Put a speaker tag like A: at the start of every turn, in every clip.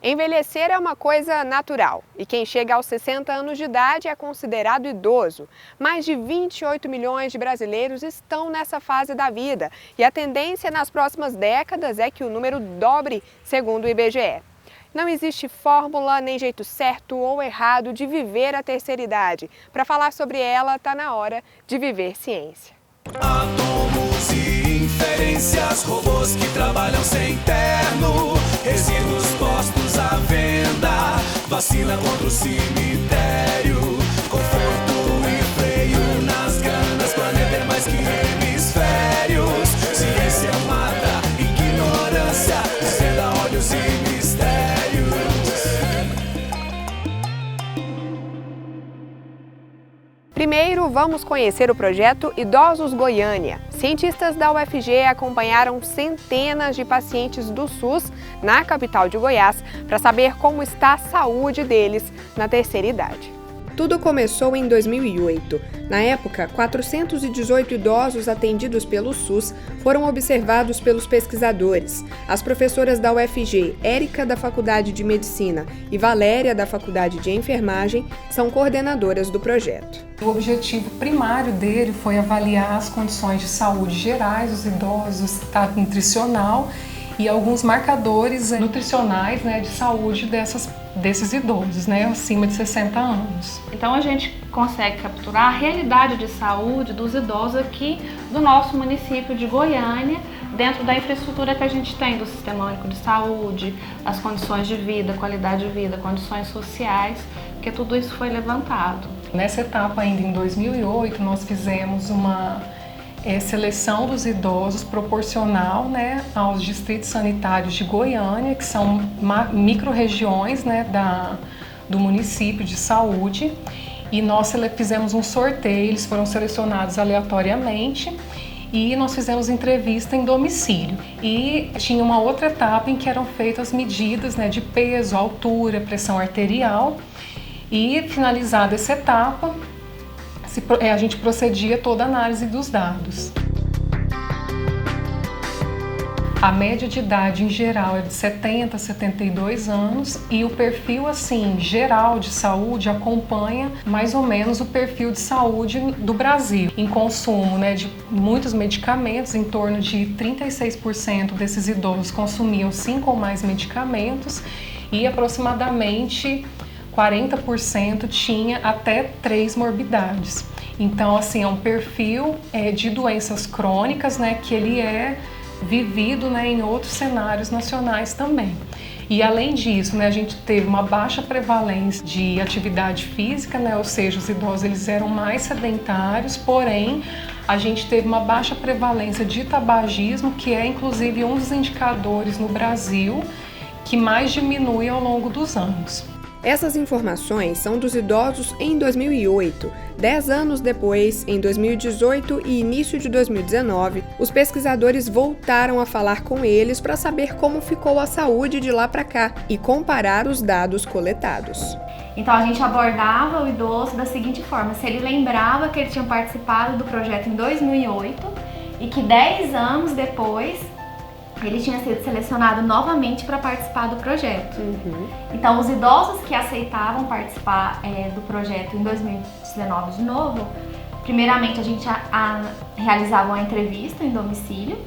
A: Envelhecer é uma coisa natural e quem chega aos 60 anos de idade é considerado idoso. Mais de 28 milhões de brasileiros estão nessa fase da vida e a tendência nas próximas décadas é que o número dobre, segundo o IBGE. Não existe fórmula nem jeito certo ou errado de viver a terceira idade. Para falar sobre ela, está na hora de viver ciência.
B: Átomos e inferências, robôs que trabalham sem terno, resíduos postos à venda, vacina contra o cemitério, conforto e freio nas ganas, planeta é mais que hemisférios, ciência mata, ignorância, desvenda olhos e mistérios.
A: Primeiro, vamos conhecer o projeto Idosos Goiânia. Cientistas da UFG acompanharam centenas de pacientes do SUS na capital de Goiás para saber como está a saúde deles na terceira idade. Tudo começou em 2008. Na época, 418 idosos atendidos pelo SUS foram observados pelos pesquisadores. As professoras da UFG, Érica, da Faculdade de Medicina, e Valéria, da Faculdade de Enfermagem, são coordenadoras do projeto.
C: O objetivo primário dele foi avaliar as condições de saúde gerais dos idosos, estado nutricional e alguns marcadores nutricionais, de saúde desses idosos, acima de 60 anos.
D: Então a gente consegue capturar a realidade de saúde dos idosos aqui do nosso município de Goiânia, dentro da infraestrutura que a gente tem do Sistema Único de Saúde, as condições de vida, qualidade de vida, condições sociais, porque tudo isso foi levantado.
C: Nessa etapa ainda em 2008, nós fizemos uma seleção dos idosos proporcional aos distritos sanitários de Goiânia, que são micro-regiões do município de saúde, e nós fizemos um sorteio, eles foram selecionados aleatoriamente e nós fizemos entrevista em domicílio. E tinha uma outra etapa em que eram feitas medidas de peso, altura, pressão arterial, e finalizada essa etapa, a gente procedia toda a análise dos dados. A média de idade em geral é de 70 a 72 anos e o perfil geral de saúde acompanha mais ou menos o perfil de saúde do Brasil. Em consumo de muitos medicamentos, em torno de 36% desses idosos consumiam 5 ou mais medicamentos e aproximadamente 40% tinha até 3 morbidades. Então, é um perfil de doenças crônicas, que ele é vivido em outros cenários nacionais também. E além disso, a gente teve uma baixa prevalência de atividade física, ou seja, os idosos eles eram mais sedentários, porém a gente teve uma baixa prevalência de tabagismo, que é inclusive um dos indicadores no Brasil que mais diminui ao longo dos anos.
A: Essas informações são dos idosos em 2008. 10 anos depois, em 2018 e início de 2019, os pesquisadores voltaram a falar com eles para saber como ficou a saúde de lá para cá e comparar os dados coletados.
E: Então a gente abordava o idoso da seguinte forma: se ele lembrava que ele tinha participado do projeto em 2008 e que 10 anos depois ele tinha sido selecionado novamente para participar do projeto. Então, os idosos que aceitavam participar do projeto em 2019 de novo, primeiramente a gente realizava uma entrevista em domicílio.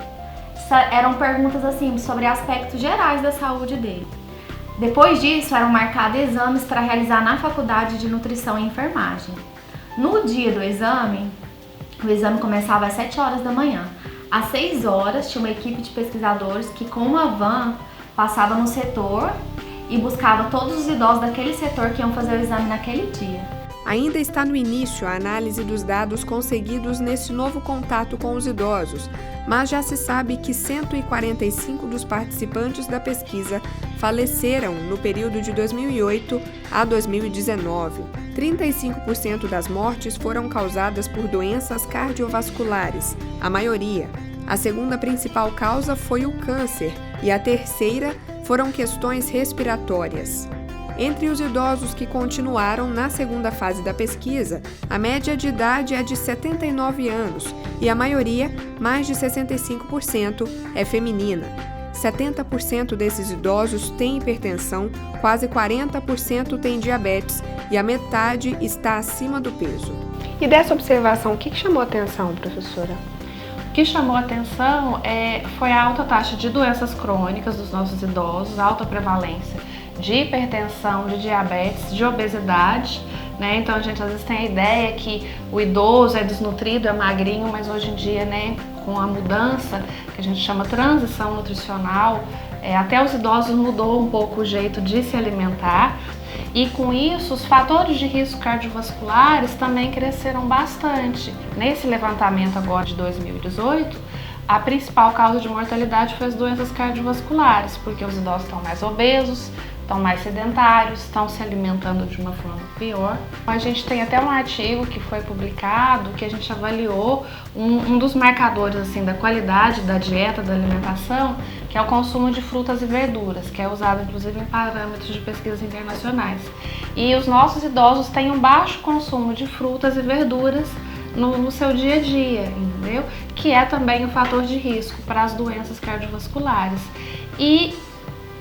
E: Eram perguntas sobre aspectos gerais da saúde dele. Depois disso, eram marcados exames para realizar na Faculdade de Nutrição e Enfermagem. No dia do exame, o exame começava às 7 horas da manhã. Às 6 horas, tinha uma equipe de pesquisadores que, com uma van, passava no setor e buscava todos os idosos daquele setor que iam fazer o exame naquele dia.
A: Ainda está no início a análise dos dados conseguidos nesse novo contato com os idosos, mas já se sabe que 145 dos participantes da pesquisa faleceram no período de 2008 a 2019. 35% das mortes foram causadas por doenças cardiovasculares, a maioria. A segunda principal causa foi o câncer e a terceira foram questões respiratórias. Entre os idosos que continuaram na segunda fase da pesquisa, a média de idade é de 79 anos e a maioria, mais de 65%, é feminina. 70% desses idosos têm hipertensão, quase 40% têm diabetes e a metade está acima do peso.
F: E dessa observação, o que chamou a atenção, professora?
D: O que chamou a atenção foi a alta taxa de doenças crônicas dos nossos idosos, alta prevalência de hipertensão, de diabetes, de obesidade, né? Então a gente às vezes tem a ideia que o idoso é desnutrido, é magrinho, mas hoje em dia, né, com a mudança que a gente chama transição nutricional, até os idosos mudou um pouco o jeito de se alimentar. E com isso, os fatores de risco cardiovasculares também cresceram bastante. Nesse levantamento agora de 2018, a principal causa de mortalidade foi as doenças cardiovasculares, porque os idosos estão mais obesos, estão mais sedentários, estão se alimentando de uma forma pior. A gente tem até um artigo que foi publicado que a gente avaliou um dos marcadores assim, da qualidade da dieta, da alimentação, que é o consumo de frutas e verduras, que é usado inclusive em parâmetros de pesquisas internacionais. E os nossos idosos têm um baixo consumo de frutas e verduras no seu dia a dia, entendeu? Que é também um fator de risco para as doenças cardiovasculares. E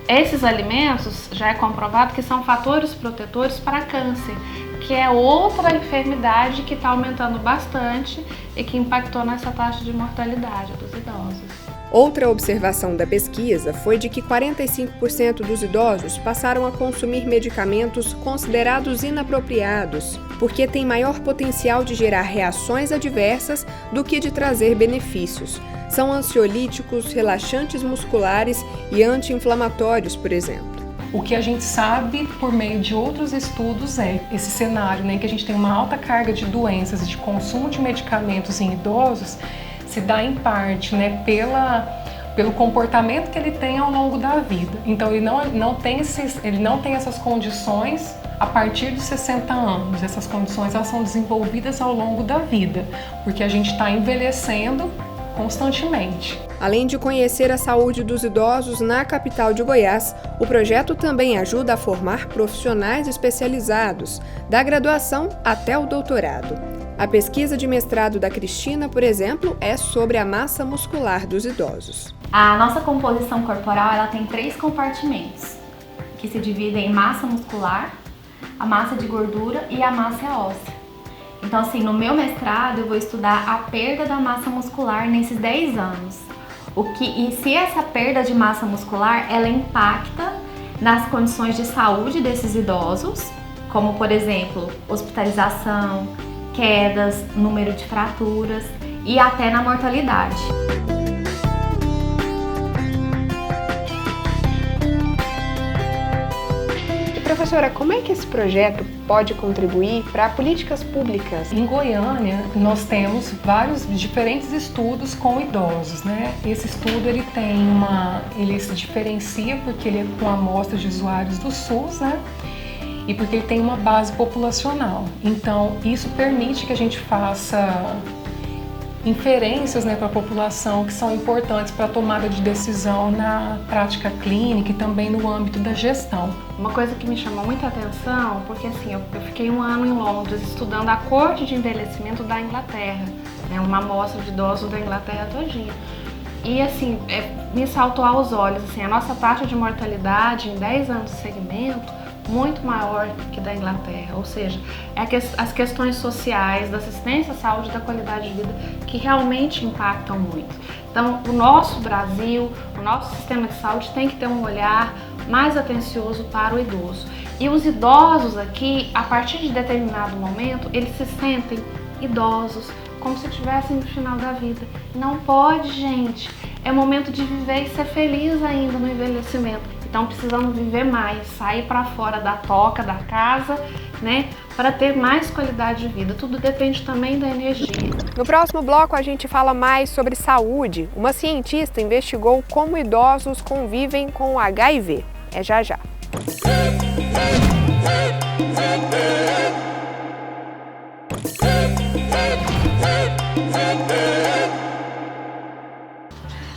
D: esses alimentos já é comprovado que são fatores protetores para câncer, que é outra enfermidade que está aumentando bastante e que impactou nessa taxa de mortalidade dos idosos.
A: Outra observação da pesquisa foi de que 45% dos idosos passaram a consumir medicamentos considerados inapropriados, porque têm maior potencial de gerar reações adversas do que de trazer benefícios. São ansiolíticos, relaxantes musculares e anti-inflamatórios, por exemplo.
C: O que a gente sabe por meio de outros estudos é esse cenário, né, que a gente tem uma alta carga de doenças e de consumo de medicamentos em idosos, se dá em parte, né, pelo comportamento que ele tem ao longo da vida. Então ele não tem essas condições a partir dos 60 anos. Essas condições elas são desenvolvidas ao longo da vida, porque a gente está envelhecendo constantemente.
A: Além de conhecer a saúde dos idosos na capital de Goiás, o projeto também ajuda a formar profissionais especializados, da graduação até o doutorado. A pesquisa de mestrado da Cristina, por exemplo, é sobre a massa muscular dos idosos.
E: A nossa composição corporal ela tem 3 compartimentos, que se dividem em massa muscular, a massa de gordura e a massa óssea. Então, assim, no meu mestrado eu vou estudar a perda da massa muscular nesses 10 anos. E se essa perda de massa muscular, ela impacta nas condições de saúde desses idosos, como, por exemplo, hospitalização, quedas, número de fraturas e até na mortalidade.
F: Professora, como é que esse projeto pode contribuir para políticas públicas?
C: Em Goiânia, nós temos vários diferentes estudos com idosos, né? Esse estudo ele se diferencia porque ele é com amostra de usuários do SUS, né? E porque ele tem uma base populacional. Então, isso permite que a gente faça inferências, né, para a população que são importantes para a tomada de decisão na prática clínica e também no âmbito da gestão.
D: Uma coisa que me chamou muita atenção, porque assim, eu fiquei 1 ano em Londres estudando a corte de envelhecimento da Inglaterra, né, uma amostra de idosos da Inglaterra todinha. E assim, me saltou aos olhos, assim, a nossa taxa de mortalidade em 10 anos de segmento muito maior que da Inglaterra, ou seja, as questões sociais, da assistência à saúde e da qualidade de vida que realmente impactam muito. Então, o nosso Brasil, o nosso sistema de saúde tem que ter um olhar mais atencioso para o idoso. E os idosos aqui, a partir de determinado momento, eles se sentem idosos, como se estivessem no final da vida. Não pode, gente. É momento de viver e ser feliz ainda no envelhecimento. Então precisamos viver mais, sair para fora da toca, da casa, né, para ter mais qualidade de vida. Tudo depende também da energia.
A: No próximo bloco a gente fala mais sobre saúde. Uma cientista investigou como idosos convivem com o HIV. É já já.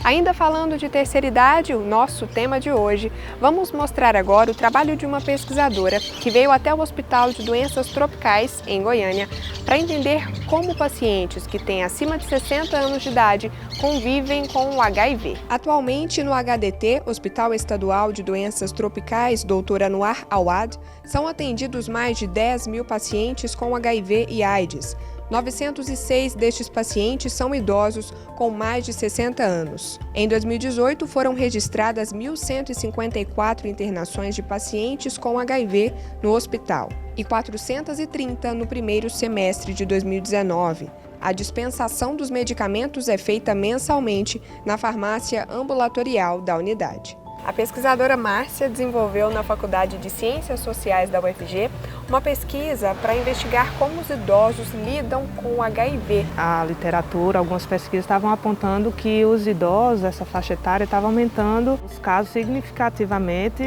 A: Ainda falando de terceira idade, o nosso tema de hoje, vamos mostrar agora o trabalho de uma pesquisadora que veio até o Hospital de Doenças Tropicais, em Goiânia, para entender como pacientes que têm acima de 60 anos de idade convivem com o HIV. Atualmente, no HDT, Hospital Estadual de Doenças Tropicais Dr. Anwar Awad, são atendidos mais de 10 mil pacientes com HIV e AIDS. 906 destes pacientes são idosos com mais de 60 anos. Em 2018, foram registradas 1.154 internações de pacientes com HIV no hospital e 430 no primeiro semestre de 2019. A dispensação dos medicamentos é feita mensalmente na farmácia ambulatorial da unidade. A pesquisadora Márcia desenvolveu na Faculdade de Ciências Sociais da UFG uma pesquisa para investigar como os idosos lidam com o HIV.
G: A literatura, algumas pesquisas estavam apontando que os idosos, essa faixa etária, estava aumentando os casos significativamente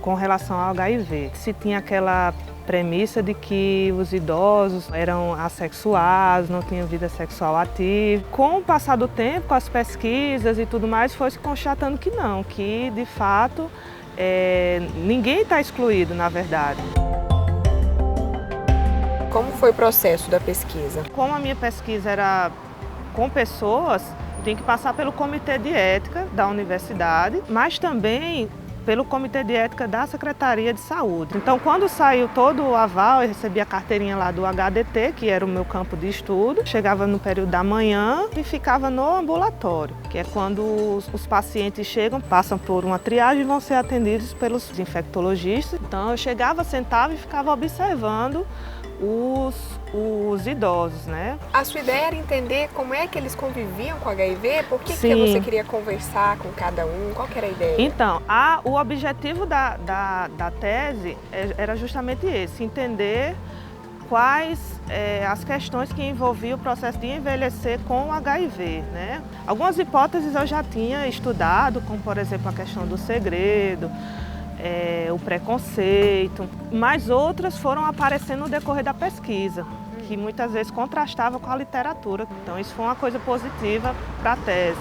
G: com relação ao HIV. Se tinha aquela premissa de que os idosos eram assexuados, não tinham vida sexual ativa. Com o passar do tempo, com as pesquisas e tudo mais, foi se constatando que não, que de fato ninguém está excluído, na verdade.
A: Como foi o processo da pesquisa?
G: Como a minha pesquisa era com pessoas, tem que passar pelo Comitê de Ética da universidade, mas também pelo Comitê de Ética da Secretaria de Saúde. Então, quando saiu todo o aval, eu recebi a carteirinha lá do HDT, que era o meu campo de estudo. Chegava no período da manhã e ficava no ambulatório, que é quando os pacientes chegam, passam por uma triagem e vão ser atendidos pelos infectologistas. Então, eu chegava, sentava e ficava observando os idosos, né?
A: A sua ideia era entender como é que eles conviviam com HIV? Por que você queria conversar com cada um? Qual que era a ideia?
G: Então, o objetivo da tese era justamente esse, entender quais as questões que envolviam o processo de envelhecer com o HIV, né? Algumas hipóteses eu já tinha estudado, como por exemplo a questão do segredo, o preconceito, mas outras foram aparecendo no decorrer da pesquisa, que muitas vezes contrastava com a literatura. Então isso foi uma coisa positiva para a tese,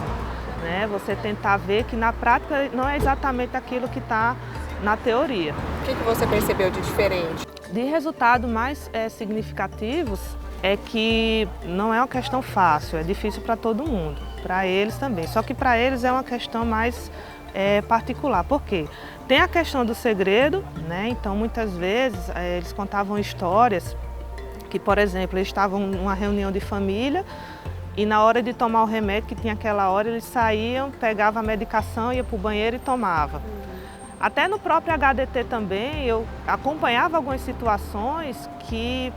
G: né? Você tentar ver que na prática não é exatamente aquilo que está na teoria.
A: O que você percebeu de diferente?
G: De resultados mais significativos é que não é uma questão fácil, é difícil para todo mundo, para eles também. Só que para eles é uma questão mais particular. Por quê? Tem a questão do segredo, né? Então muitas vezes eles contavam histórias que, por exemplo, eles estavam numa reunião de família e na hora de tomar o remédio, que tinha aquela hora, eles saíam, pegavam a medicação, iam para o banheiro e tomavam. Até no próprio HDT também, eu acompanhava algumas situações que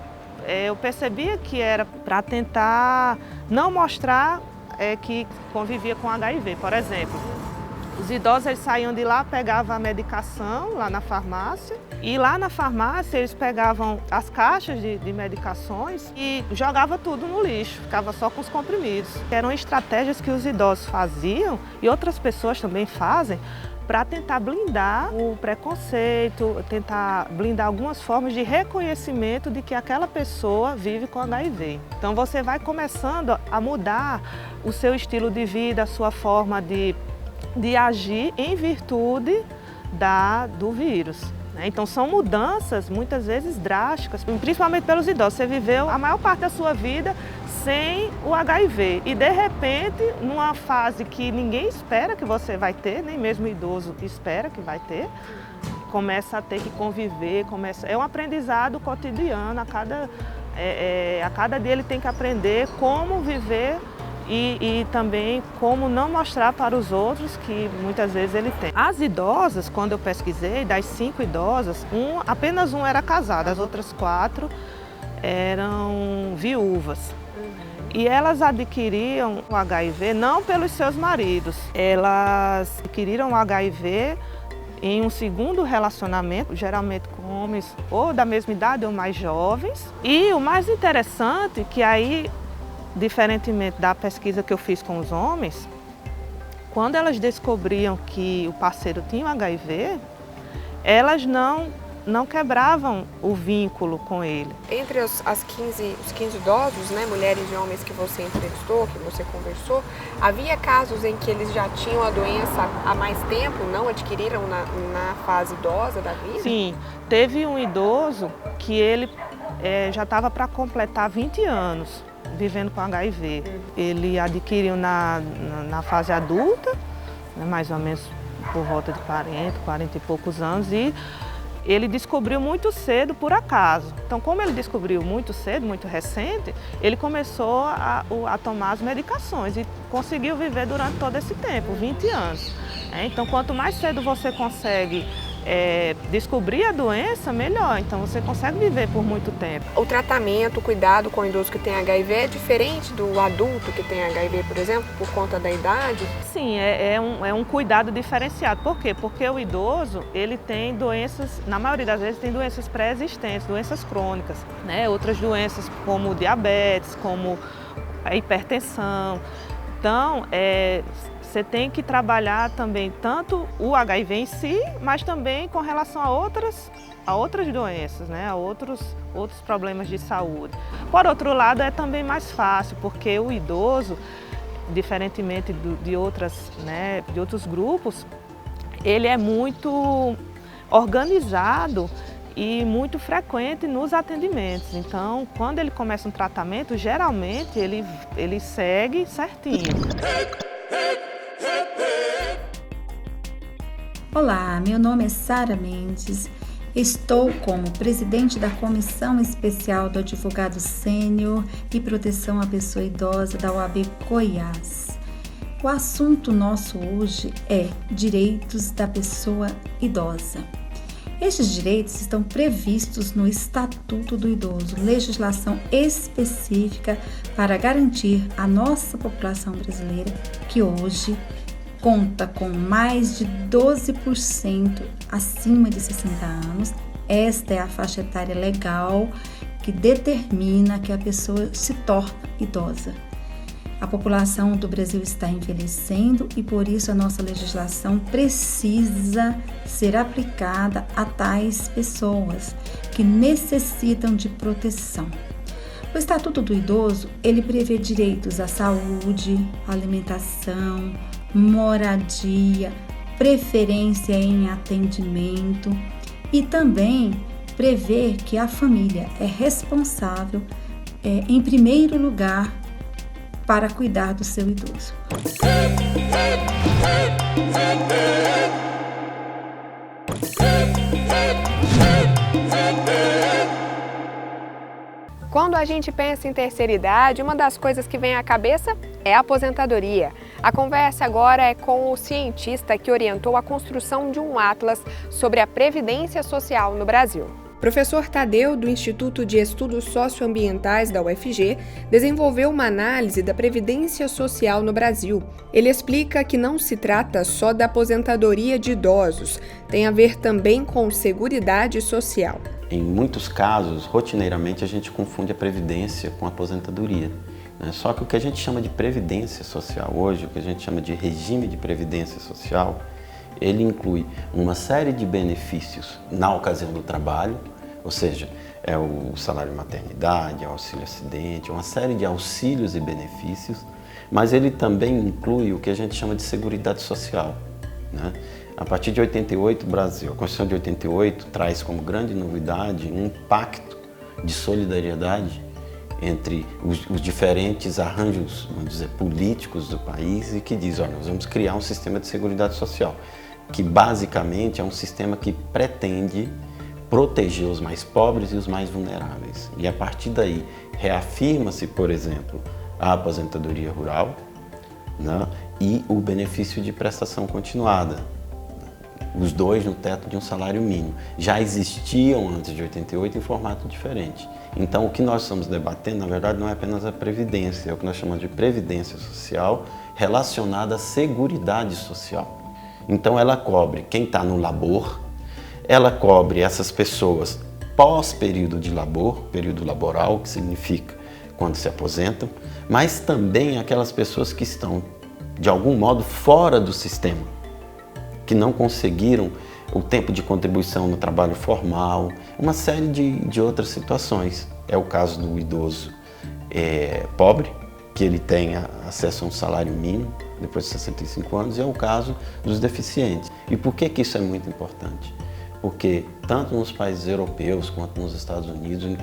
G: eu percebia que era para tentar não mostrar que convivia com HIV. Por exemplo, os idosos eles saíam de lá, pegavam a medicação lá na farmácia e lá na farmácia eles pegavam as caixas de medicações e jogavam tudo no lixo, ficava só com os comprimidos. Eram estratégias que os idosos faziam e outras pessoas também fazem para tentar blindar o preconceito, tentar blindar algumas formas de reconhecimento de que aquela pessoa vive com HIV. Então você vai começando a mudar o seu estilo de vida, a sua forma de agir em virtude do vírus. Então são mudanças muitas vezes drásticas, principalmente pelos idosos. Você viveu a maior parte da sua vida sem o HIV e de repente, numa fase que ninguém espera que você vai ter, nem mesmo o idoso espera que vai ter, começa a ter que conviver, é um aprendizado cotidiano, a cada dia ele tem que aprender como viver e também como não mostrar para os outros que muitas vezes ele tem. As idosas, quando eu pesquisei, das 5 idosas, apenas uma era casada, as outras 4 eram viúvas. E elas adquiriam o HIV não pelos seus maridos, elas adquiriram o HIV em um segundo relacionamento, geralmente com homens ou da mesma idade ou mais jovens. E o mais interessante, que aí, diferentemente da pesquisa que eu fiz com os homens, quando elas descobriam que o parceiro tinha o HIV, elas não quebravam o vínculo com ele.
A: Entre os 15 idosos, né, mulheres e homens que você entrevistou, que você conversou, havia casos em que eles já tinham a doença há mais tempo, não adquiriram na fase idosa da vida?
G: Sim, teve um idoso que ele já estava para completar 20 anos vivendo com HIV. Ele adquiriu na fase adulta, né, mais ou menos por volta de 40 e poucos anos, e ele descobriu muito cedo por acaso. Então, como ele descobriu muito cedo, muito recente, ele começou a tomar as medicações e conseguiu viver durante todo esse tempo, 20 anos. Então, quanto mais cedo você consegue descobrir a doença, melhor. Então, você consegue viver por muito tempo.
A: O tratamento, o cuidado com o idoso que tem HIV é diferente do adulto que tem HIV, por exemplo, por conta da idade?
G: Sim, é um cuidado diferenciado. Por quê? Porque o idoso, ele tem doenças, na maioria das vezes, tem doenças pré-existentes, doenças crônicas, né? Outras doenças como diabetes, como a hipertensão. Então, você tem que trabalhar também tanto o HIV em si, mas também com relação a outras doenças, né? A outros problemas de saúde. Por outro lado, é também mais fácil, porque o idoso, diferentemente de outros grupos, ele é muito organizado e muito frequente nos atendimentos. Então, quando ele começa um tratamento, geralmente ele segue certinho.
H: Olá, meu nome é Sara Mendes, estou como presidente da Comissão Especial do Advogado Sênior e Proteção à Pessoa Idosa da OAB Goiás. O assunto nosso hoje é direitos da pessoa idosa. Estes direitos estão previstos no Estatuto do Idoso, legislação específica para garantir à nossa população brasileira, que hoje conta com mais de 12% acima de 60 anos. Esta é a faixa etária legal que determina que a pessoa se torna idosa. A população do Brasil está envelhecendo e por isso a nossa legislação precisa ser aplicada a tais pessoas que necessitam de proteção. O Estatuto do Idoso, ele prevê direitos à saúde, alimentação, moradia, preferência em atendimento e também prevê que a família é responsável, em primeiro lugar, para cuidar do seu idoso.
A: Quando a gente pensa em terceira idade, uma das coisas que vem à cabeça é a aposentadoria. A conversa agora é com o cientista que orientou a construção de um atlas sobre a previdência social no Brasil. Professor Tadeu, do Instituto de Estudos Socioambientais da UFG, desenvolveu uma análise da previdência social no Brasil. Ele explica que não se trata só da aposentadoria de idosos, tem a ver também com seguridade social.
I: Em muitos casos, rotineiramente, a gente confunde a previdência com a aposentadoria. Só que o que a gente chama de previdência social hoje, o que a gente chama de regime de previdência social, ele inclui uma série de benefícios na ocasião do trabalho, ou seja, é o salário maternidade, auxílio acidente, uma série de auxílios e benefícios, mas ele também inclui o que a gente chama de seguridade social, né? A partir de 88, o Brasil, a Constituição de 88 traz como grande novidade um pacto de solidariedade entre os diferentes arranjos, vamos dizer, políticos do país e que diz, olha, nós vamos criar um sistema de seguridade social, que basicamente é um sistema que pretende proteger os mais pobres e os mais vulneráveis. E a partir daí reafirma-se, por exemplo, a aposentadoria rural, né, e o benefício de prestação continuada. Os dois no teto de um salário mínimo. Já existiam antes de 88 em formato diferente. Então, o que nós estamos debatendo, na verdade, não é apenas a previdência, é o que nós chamamos de previdência social relacionada à seguridade social. Então, ela cobre quem está no labor, ela cobre essas pessoas pós-período de labor, período laboral, que significa quando se aposentam, mas também aquelas pessoas que estão, de algum modo, fora do sistema, que não conseguiram o tempo de contribuição no trabalho formal, uma série de outras situações. É o caso do idoso pobre, que ele tenha acesso a um salário mínimo depois de 65 anos, e é o caso dos deficientes. E por que isso é muito importante? Porque tanto nos países europeus quanto nos Estados Unidos, em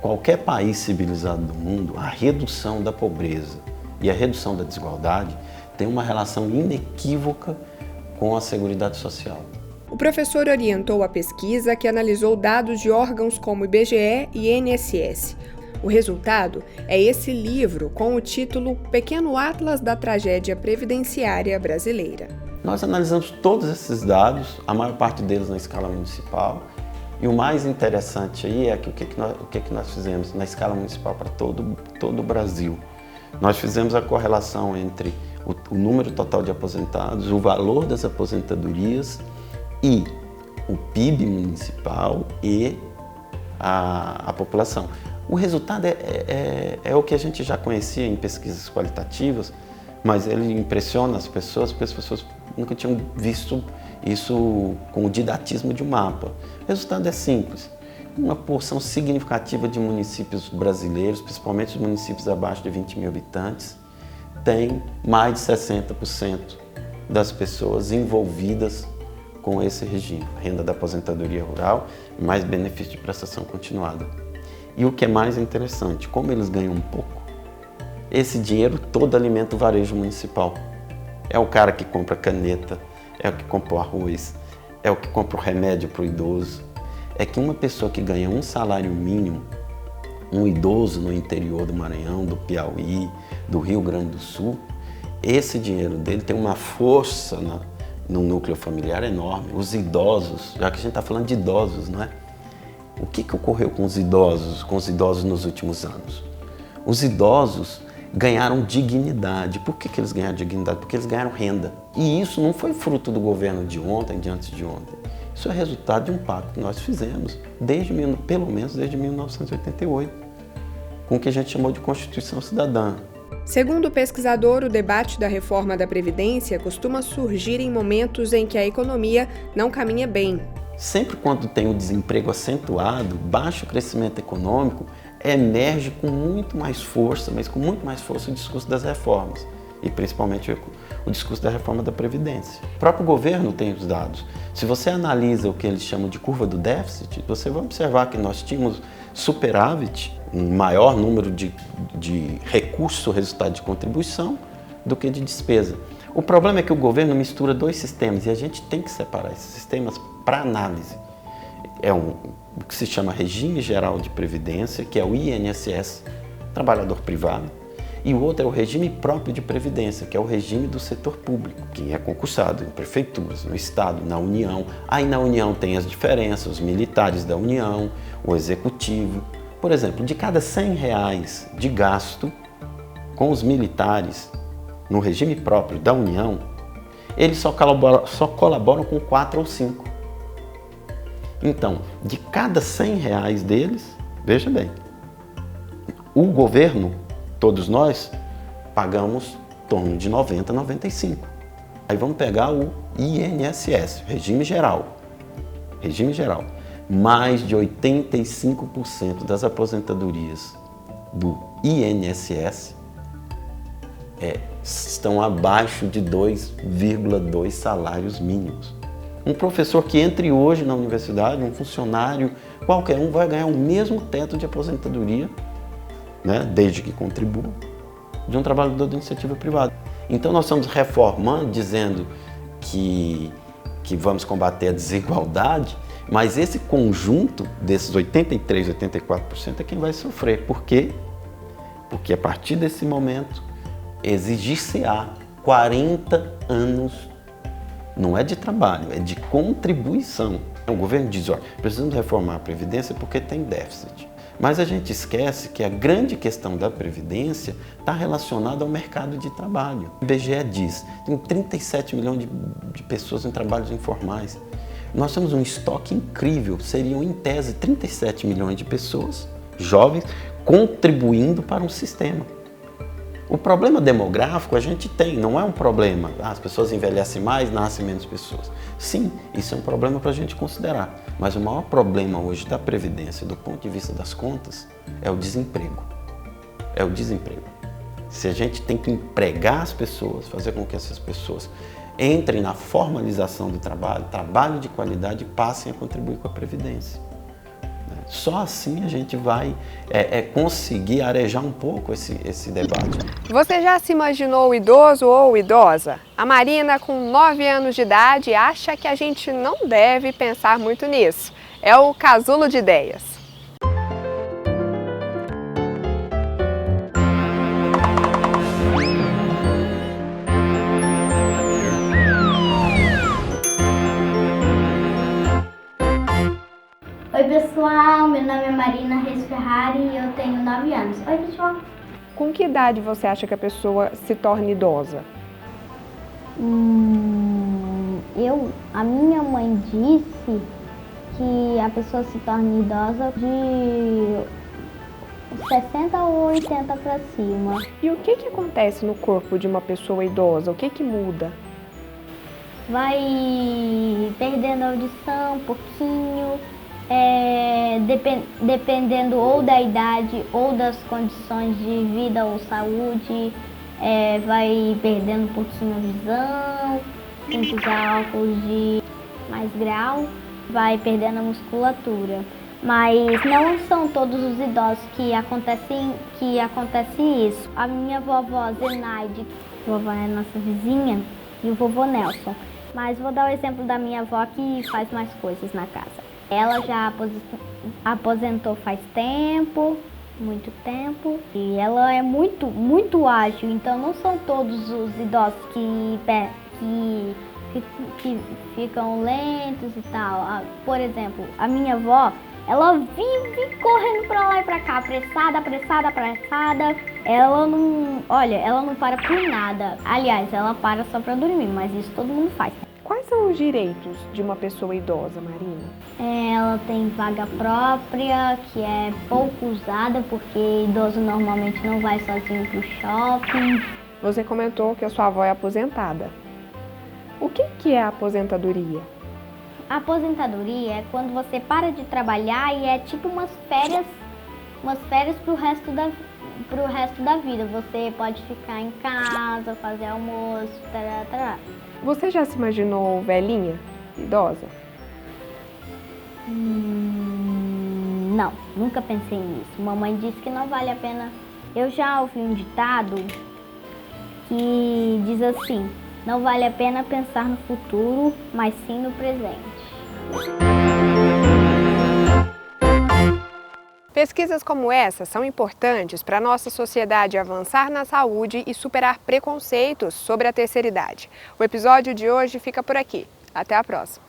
I: qualquer país civilizado do mundo, a redução da pobreza e a redução da desigualdade tem uma relação inequívoca com a Seguridade Social.
A: O professor orientou a pesquisa que analisou dados de órgãos como IBGE e INSS. O resultado é esse livro com o título Pequeno Atlas da Tragédia Previdenciária Brasileira.
I: Nós analisamos todos esses dados, a maior parte deles na escala municipal, e o mais interessante aí é que o que nós fizemos na escala municipal para todo o Brasil. Nós fizemos a correlação entre o número total de aposentados, o valor das aposentadorias e o PIB municipal e a população. O resultado é o que a gente já conhecia em pesquisas qualitativas, mas ele impressiona as pessoas, porque as pessoas nunca tinham visto isso com o didatismo de um mapa. O resultado é simples. Uma porção significativa de municípios brasileiros, principalmente os municípios abaixo de 20 mil habitantes, tem mais de 60% das pessoas envolvidas com esse regime. Renda da aposentadoria rural, mais benefício de prestação continuada. E o que é mais interessante, como eles ganham um pouco, esse dinheiro todo alimenta o varejo municipal. É o cara que compra caneta, é o que compra o arroz, é o que compra o remédio para o idoso. É que uma pessoa que ganha um salário mínimo, um idoso no interior do Maranhão, do Piauí, do Rio Grande do Sul, esse dinheiro dele tem uma força no núcleo familiar enorme. Os idosos, já que a gente está falando de idosos, não é? O que ocorreu com os idosos nos últimos anos? Os idosos ganharam dignidade. Por que eles ganharam dignidade? Porque eles ganharam renda. E isso não foi fruto do governo de ontem, de antes de ontem. Isso é resultado de um pacto que nós fizemos, pelo menos desde 1988, com o que a gente chamou de Constituição Cidadã.
A: Segundo o pesquisador, o debate da reforma da Previdência costuma surgir em momentos em que a economia não caminha bem.
I: Sempre quando tem o desemprego acentuado, baixo crescimento econômico, emerge com muito mais força, mas com muito mais força o discurso das reformas, e principalmente o discurso da reforma da Previdência. O próprio governo tem os dados. Se você analisa o que eles chamam de curva do déficit, você vai observar que nós tínhamos superávit, um maior número de recurso, resultado de contribuição, do que de despesa. O problema é que o governo mistura dois sistemas e a gente tem que separar esses sistemas para análise. É o que se chama Regime Geral de Previdência, que é o INSS, trabalhador privado, e o outro é o regime próprio de previdência, que é o regime do setor público, que é concursado em prefeituras, no Estado, na União. Aí na União tem as diferenças, os militares da União, o executivo. Por exemplo, de cada R$100 de gasto com os militares no regime próprio da União, eles só colaboram com 4 ou 5. Então, de cada R$100 deles, veja bem, o governo, todos nós, pagamos em torno de 90, 95. Aí vamos pegar o INSS, regime geral. Regime geral. Mais de 85% das aposentadorias do INSS estão abaixo de 2,2 salários mínimos. Um professor que entre hoje na universidade, um funcionário, qualquer um vai ganhar o mesmo teto de aposentadoria, né, desde que contribua, de um trabalhador da iniciativa privada. Então nós estamos reformando, dizendo que vamos combater a desigualdade, mas esse conjunto desses 83%, 84% é quem vai sofrer. Por quê? Porque a partir desse momento exigir-se-á 40 anos, não é de trabalho, é de contribuição. O governo diz, ó, precisamos reformar a Previdência porque tem déficit. Mas a gente esquece que a grande questão da Previdência está relacionada ao mercado de trabalho. O IBGE diz, tem 37 milhões de pessoas em trabalhos informais. Nós temos um estoque incrível, seriam em tese 37 milhões de pessoas, jovens, contribuindo para um sistema. O problema demográfico a gente tem, não é um problema. As pessoas envelhecem mais, nascem menos pessoas. Sim, isso é um problema para a gente considerar. Mas o maior problema hoje da Previdência, do ponto de vista das contas, é o desemprego. É o desemprego. Se a gente tem que empregar as pessoas, fazer com que essas pessoas entrem na formalização do trabalho de qualidade e passem a contribuir com a Previdência. Só assim a gente vai conseguir arejar um pouco esse debate.
A: Você já se imaginou idoso ou idosa? A Marina, com 9 anos de idade, acha que a gente não deve pensar muito nisso. É o casulo de ideias.
J: Oi pessoal, meu nome é Marina Reis Ferrari e eu tenho 9 anos. Oi pessoal.
A: Com que idade você acha que a pessoa se torna idosa?
J: A minha mãe disse que a pessoa se torna idosa de 60 ou 80 para cima.
A: E o que acontece no corpo de uma pessoa idosa? O que muda?
J: Vai perdendo a audição um pouquinho. Dependendo ou da idade ou das condições de vida ou saúde, vai perdendo um pouquinho a visão, tem que usar óculos de mais grau, vai perdendo a musculatura. Mas não são todos os idosos que acontece isso. A minha vovó Zenaide, a vovó é nossa vizinha, e o vovô Nelson. Mas vou dar o exemplo da minha avó que faz mais coisas na casa. Ela já aposentou faz tempo, muito tempo, e ela é muito, muito ágil, então não são todos os idosos que ficam lentos e tal. Por exemplo, a minha avó, ela vive correndo pra lá e pra cá, apressada. Ela não para por nada. Aliás, ela para só pra dormir, mas isso todo mundo faz.
A: Quais são os direitos de uma pessoa idosa, Marina?
J: Ela tem vaga própria, que é pouco usada, porque idoso normalmente não vai sozinho pro shopping.
A: Você comentou que a sua avó é aposentada. O que é a aposentadoria?
J: A aposentadoria é quando você para de trabalhar e é tipo umas férias pro resto da vida. Você pode ficar em casa, fazer almoço, tarará.
A: Você já se imaginou velhinha, idosa?
J: Não, nunca pensei nisso. Mamãe disse que não vale a pena. Eu já ouvi um ditado que diz assim: não vale a pena pensar no futuro, mas sim no presente.
A: Pesquisas como essa são importantes para a nossa sociedade avançar na saúde e superar preconceitos sobre a terceira idade. O episódio de hoje fica por aqui. Até a próxima!